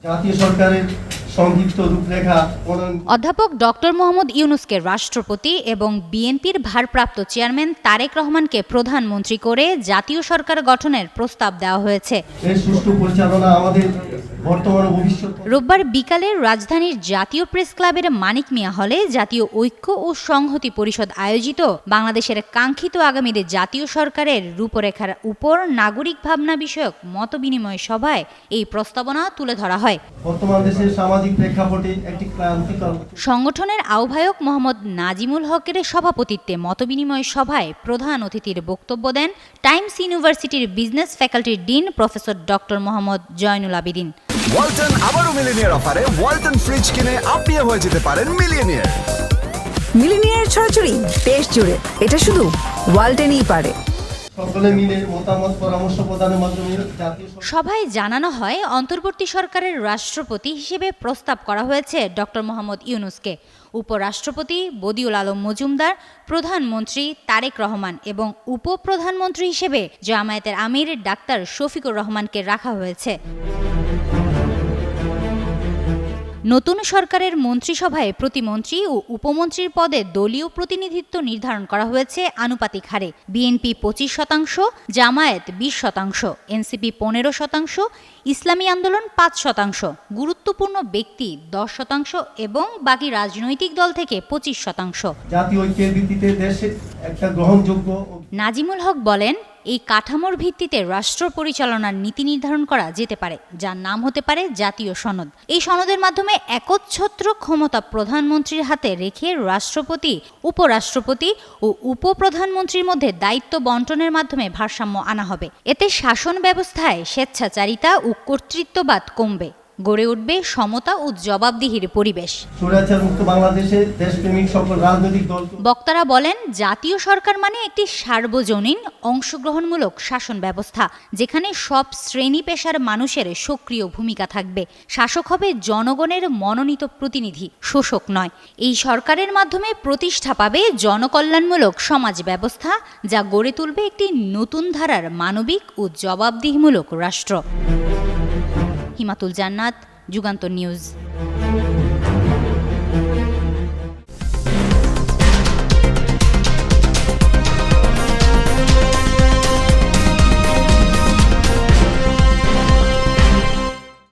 জাতীয় সরকারের সংক্ষিপ্ত রূপরেখা অধ্যাপক ডক্টর মোহাম্মদ ইউনূসকে রাষ্ট্রপতি এবং বিএনপির ভারপ্রাপ্ত চেয়ারম্যান তারেক রহমানকে প্রধানমন্ত্রী করে জাতীয় সরকার গঠনের প্রস্তাব দেওয়া হয়েছে। এর সুষ্ঠু পরিচালনা আমাদের বর্তমান ও ভবিষ্যৎ। রোববার বিকালে রাজধানীর জাতীয় প্রেস ক্লাবের মানিক মিয়া হলে জাতীয় ঐক্য ও সংহতি পরিষদ আয়োজিত বাংলাদেশের কাঙ্ক্ষিত আগামীর জাতীয় সরকারের রূপরেখার উপর নাগরিক ভাবনা বিষয়ক মতবিনিময় সভায় এই প্রস্তাবনা তুলে ধরা হয়। বর্তমান দেশের সামাজিক প্রেক্ষাপটে একটি ক্রান্তিকাল। সংগঠনের আহ্বায়ক মোহাম্মদ নাজিমুল হকের সভাপতিত্বে মতবিনিময় সভায় প্রধান অতিথির বক্তব্য দেন টাইমস ইউনিভার্সিটির বিজনেস ফ্যাকাল্টির dean professor doctor Mohammad Joynul Abedin. Walton আবারও মিলিনিয়ার অফারে ওয়ালটন ফ্রিজ কিনে আপনিও হয়ে যেতে পারেন মিলিয়নিয়ার। মিলিনিয়ার ছড়াছড়ি দেশ জুড়ে, এটা শুধু ওয়ালটনই পারে। সকলে মিলে মতামত পরামর্শ প্রদানের মাধ্যমে জাতীয় সভায় জানানো হয় অন্তর্বর্তী সরকারের রাষ্ট্রপতি হিসেবে প্রস্তাব করা হয়েছে ডক্টর মোহাম্মদ ইউনূসকে, উপরাষ্ট্রপতি বদিউল আলম মজুমদার, প্রধানমন্ত্রী তারেক রহমান এবং উপপ্রধানমন্ত্রী হিসেবে জামায়াতের আমির ডাক্তার শফিকুর রহমানকে রাখা হয়েছে। নতুন সরকারের মন্ত্রিসভায় প্রতিমন্ত্রী ও উপমন্ত্রীর পদে দলীয় প্রতিনিধিত্ব নির্ধারণ করা হয়েছে আনুপাতিক হারে। বিএনপি 25%, জামায়াত 20%, এনসিপি 15%, ইসলামী আন্দোলন 5%, গুরুত্বপূর্ণ ব্যক্তি 10% এবং বাকি রাজনৈতিক দল থেকে 25%। জাতীয় ঐক্যের ভিত্তিতে দেশে একটা গ্রহণযোগ্য। নাজিমুল হক বলেন, এই কাঠামোর ভিত্তিতে রাষ্ট্র পরিচালনার নীতি নির্ধারণ করা যেতে পারে, যার নাম হতে পারে জাতীয় সনদ। এই সনদের মাধ্যমে একচ্ছত্র ক্ষমতা প্রধানমন্ত্রীর হাতে রেখে রাষ্ট্রপতি, উপরাষ্ট্রপতি ও উপপ্রধানমন্ত্রীর মধ্যে দায়িত্ব বন্টনের মাধ্যমে ভারসাম্য আনা হবে। এতে শাসন ব্যবস্থায় স্বেচ্ছাচারিতা ও কর্তৃত্ববাদ কমবে, গড়ে উঠবে সমতা ও জবাবদিহির পরিবেশ। স্বৈরাচারমুক্ত বাংলাদেশে দেশপ্রেমিক সকল রাজনৈতিক দল। বক্তারা বলেন, জাতীয় সরকার মানে একটি সার্বজনীন অংশগ্রহণমূলক শাসন ব্যবস্থা, যেখানে সব শ্রেণী পেশার মানুষের সক্রিয় ভূমিকা থাকবে। শাসক হবে জনগণের মনোনীত প্রতিনিধি, শোষক নয়। এই সরকারের মাধ্যমে প্রতিষ্ঠা পাবে জনকল্যাণমূলক সমাজ ব্যবস্থা, যা গড়ে তুলবে একটি নতুন ধারার মানবিক ও জবাবদিহিমূলক রাষ্ট্র। হিমাতুল জান্নাত, যুগান্তর নিউজ।